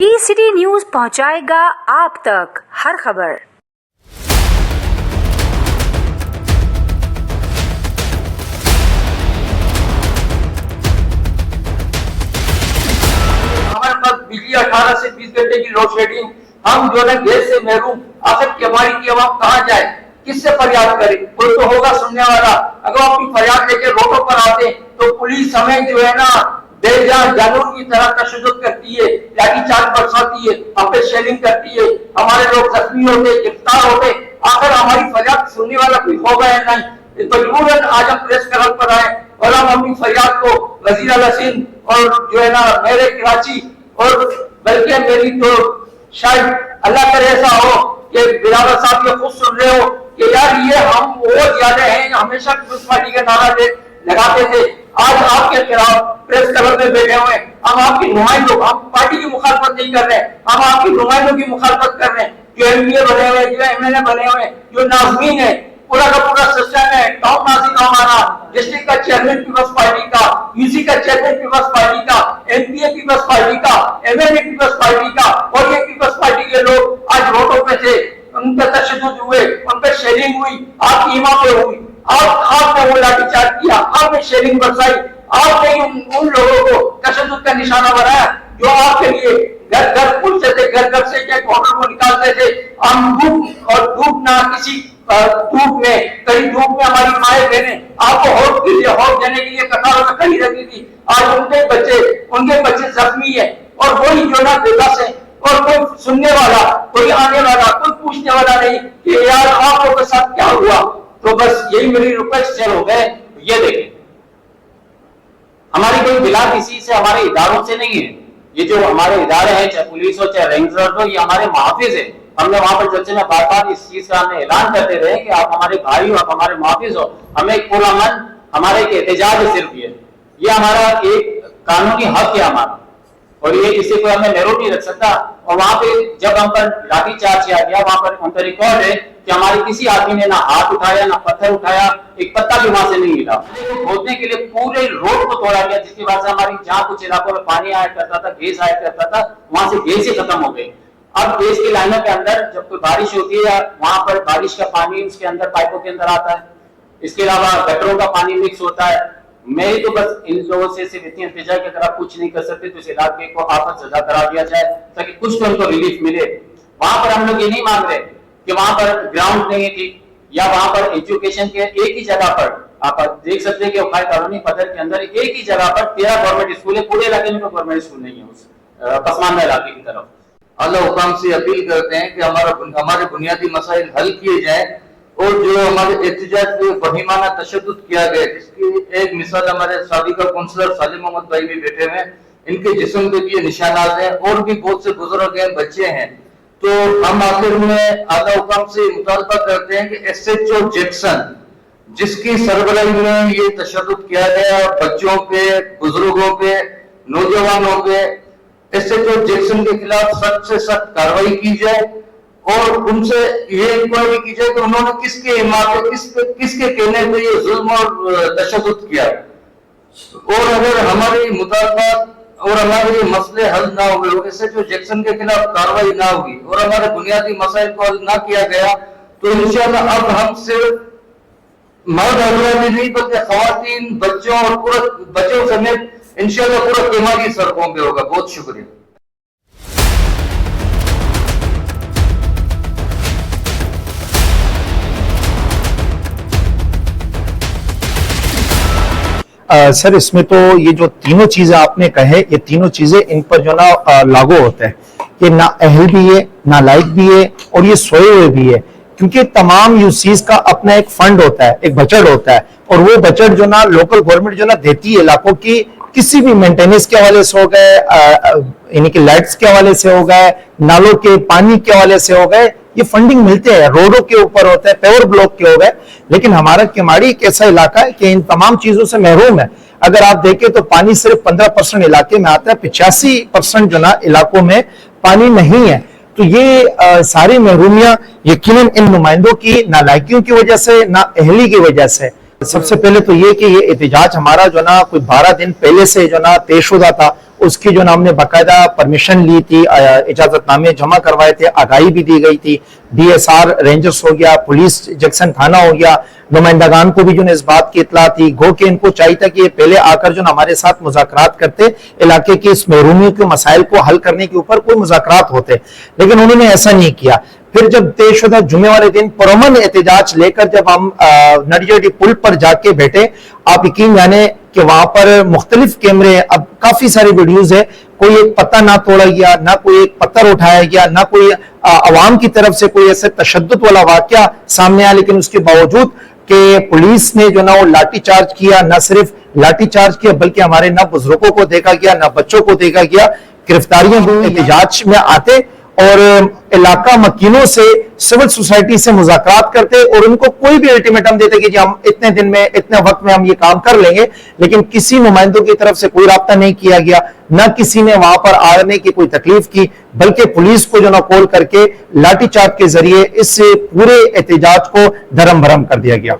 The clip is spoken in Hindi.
टी-सिटी न्यूज पहुंचाएगा आप तक हर खबर। हमारे पास बिजली 18 से 20 घंटे की लोड शेडिंग, हम जो है गैस से महरूम। आखिर हमारी की आवाम कहाँ जाए, किससे फरियाद करे? कोई तो होगा सुनने वाला। अगर अपनी फरियाद लेके रोडों पर आते तो पुलिस हमें जो है ना बेजान जानवर की तरह तशद्दुद करती है, लाठीचार्ज बरसाती है, हम पे शेलिंग करती है, हमारे लोग जख्मी होते, गिरफ्तार होते। आखिर हमारी फरियाद सुनने वाला कोई होगा या नहीं? मजबूरन आज हम प्रेस क्लब पर आए और हम अपनी फरियाद को वजीर आला सिंध और जो है ना मेरे कराची और बल्कि मेरी तो शायद अल्लाह करे ऐसा हो कि बिलावल साहब ये खुद सुन रहे हो कि यार ये हम वो ज्यादा हैं, हमेशा पीपल्स पार्टी का नारा लगाते थे। आज आपके खिलाफ प्रेस क्लब में बैठे हुए, हम आपकी नुमाइंदों, हम पार्टी की मुखालफत नहीं कर रहे, हम आपकी नुमाइंदों की मुखालफत कर रहे हैं। जो एमपीए बने हुए, जो एमएलए बने हुए, जो नाज़मीन है, पूरा का पूरा सिस्टम है। टाउन नाज़िम हमारा, डिस्ट्रिक्ट का चेयरमैन पीपल्स पार्टी का, यूसी का चेयरमैन पीपल्स पार्टी का, एमपीए पीपल्स पार्टी का, एमएलए पीपल्स पार्टी का, और ये पीपल्स पार्टी के लोग आज रोडों पे थे, उन पर तशद्दुद हुए, उन पर शेलिंग हुई, आपकी ईमा पे हुई, आपने वो लाठीचार्ज किया, आपने शेलिंग बरसाई, आपने उन लोगों को तशद्दुद का निशाना बनाया जो आपके लिए घर घर पूछते थे, घर घर से क्या ऑर्डर को निकालते थे। हम धूप ना किसी धूप में, कई धूप में हमारी माए बहने आपको हौट देने के लिए कतारों में खड़ी रहती थी। आज उनके बच्चे जख्मी है और वही जो ना बेबस है और कोई सुनने वाला, कोई आने वाला, कोई पूछने वाला नहीं कि यार आप लोगों के साथ क्या हुआ। तो बस यही मेरी रिक्वेस्ट हो गए। ये देखें, हमारी कोई बिला किसी से, हमारे इदारों से नहीं है। ये जो हमारे इदारे हैं, चाहे पुलिस हो चाहे रेंजर हो, ये हमारे मुहाफिज है। हमने वहां पर जल्से में बार-बार इस चीज का हमने ऐलान करते रहे कि आप हमारे भाई हो, आप हमारे मुहाफिज हो। हमें एक पुरअमन हमारे एक एहतजाज है, सिर्फ ये हमारा एक कानूनी हक है हमारा, और ये किसी को हमें महरूम नहीं रख सकता। और वहां पे जब हम पर लाठीचार्ज किया गया, वहां पर उनका रिकॉर्ड है कि हमारे किसी आदमी ने ना हाथ उठाया, ना पत्थर उठाया, एक पत्ता भी वहां से नहीं मिला। खोदने के लिए पूरे रोड को तोड़ा गया, जिसकी वजह से हमारी जहां कुछ इलाकों में पानी आया करता था, गैस आया करता था, वहां से गैस ही खत्म हो गई। अब गैस की लाइनों के अंदर जब कोई बारिश होती है, वहां पर बारिश का पानी उसके अंदर पाइपों के अंदर आता है। इसके अलावा गटरों का पानी मिक्स होता है। मैं तो बस इन लोगों से सिर्फ इतनी इंतजार की तरह कुछ नहीं कर सकते, तो इस इलाके को आफत सजा करा दिया जाए ताकि कुछ तो उनको रिलीफ मिले। वहां पर हम लोग ये नहीं मांग रहे कि वहां पर ग्राउंड नहीं थी या वहां पर एजुकेशन के एक ही जगह पर, आप देख सकते हैं कि उखाई कॉलोनी पदर के अंदर एक ही जगह पर 13 गवर्नमेंट स्कूल है। पूरे इलाके में गवर्नमेंट स्कूल नहीं है उस पसमानदा इलाके की तरफ। अल्लाह हुकाम से अपील करते हैं कि हमारे बुनियादी मसाइल हल किए जाए, और जो हमारे एहतजाज पे वहीमाना तशद्दुद किया गया, जिसकी एक मिसाल हमारे साबिका काउंसलर सालिम मोहम्मद भाई भी बैठे हुए, इनके जिस्म पे भी निशानात हैं, और भी बहुत से बुजुर्ग हैं, बच्चे हैं। तो हम आखिर में आला हुकाम से मुतालबा करते हैं कि एसएचओ जैक्सन, जिसकी सरबराही में ये तशद्दुद किया गया बच्चों पे, बुजुर्गों पे, नौजवानों पे, एसएचओ जैक्सन के खिलाफ सख्त से सख्त कार्रवाई की जाए और उनसे ये इंक्वायरी की जाए कि उन्होंने किसके हिमात किसके कहने पे ये जुल्म और तशद्दुद किया। और अगर हमारी मुतालबात और हमारे मसले हल ना हुए, एसएचओ जैक्सन के खिलाफ कार्रवाई ना हुई और हमारे बुनियादी मसाइल को हल ना किया गया, तो इंशाअल्लाह अब हम सिर्फ मर्द हजरात नहीं बल्कि खवातीन, बच्चों और पूरा बच्चों समेत इंशाअल्लाह पूरा केमागी सड़कों पे होगा। बहुत शुक्रिया। सर, इसमें तो ये जो तीनों चीजें आपने कहे, ये तीनों चीजें इन पर जो ना लागू होता है कि ना अहल भी है, ना लायक भी है, और ये सोए हुए भी है। क्योंकि तमाम यूसीज का अपना एक फंड होता है, एक बजट होता है, और वो बजट जो ना लोकल गवर्नमेंट जो ना देती है इलाकों की, किसी भी मेंटेनेंस के हवाले से हो गए, यानी कि लाइट्स के हवाले से हो गए, नालों के पानी के हवाले से हो गए, ये फंडिंग मिलते हैं, रोडों के ऊपर होता है, पेवर ब्लॉक के हो गए। लेकिन हमारा केमाड़ी एक ऐसा इलाका है कि इन तमाम चीजों से महरूम है। अगर आप देखें तो पानी सिर्फ 15% इलाके में आता है, 85% जो ना इलाकों में पानी नहीं है। तो ये सारी महरूमियां यकीनन इन नुमाइंदों की नालायकियों की वजह से, ना अहली की वजह से। सबसे पहले तो ये कि ये एहतजाज हमारा जो ना कोई 12 दिन पहले से जो ना तयशुदा था, उसकी जो नाम ने बाकायदा परमिशन ली थी, इजाजतनामे जमा करवाए थे, आगाही भी दी गई थी। DSR रेंजर्स हो गया, पुलिस जंक्शन थाना हो गया, नुमाइंदगान को भी जो इस बात की इतला थी। गो कि इनको चाहिए था कि ये पहले आकर जो हमारे साथ मुज़ाकरात करते, इलाके के इस महरूमियों के मसाइल को हल करने के ऊपर कोई मुज़ाकरात होते, लेकिन उन्होंने ऐसा नहीं किया। फिर जब तयशुदा जुमे वाले दिन पुरअमन एहतजाज लेकर जब हम नड़जड़ी पुल पर जाके बैठे, आप यकीन जाने कि वहां पर मुख्तलिफ कैमरे, अब काफी सारी वीडियोज है, कोई एक पत्ता ना तोड़ा गया, ना कोई एक पत्थर उठाया गया, ना कोई अवाम की तरफ से कोई ऐसे तशद्दुद वाला वाकया सामने आया। लेकिन उसके बावजूद कि पुलिस ने जो ना वो लाठी चार्ज किया, ना सिर्फ लाठी चार्ज किया बल्कि हमारे ना बुजुर्गों को देखा गया, ना बच्चों को देखा गया। गिरफ्तारियां भी एहतजाज में आते और इलाका मकीनों से, सिविल सोसाइटी से मुज़ाकरात करते और उनको कोई भी अल्टीमेटम देते कि जी हम इतने दिन में, इतने वक्त में हम ये काम कर लेंगे। लेकिन किसी नुमाइंदों की तरफ से कोई राब्ता नहीं किया गया, ना किसी ने वहां पर आने की कोई तकलीफ की, बल्कि पुलिस को जो ना कॉल करके लाठीचार्ज के जरिए इस पूरे एहतजाज को धर्म भरम कर दिया गया।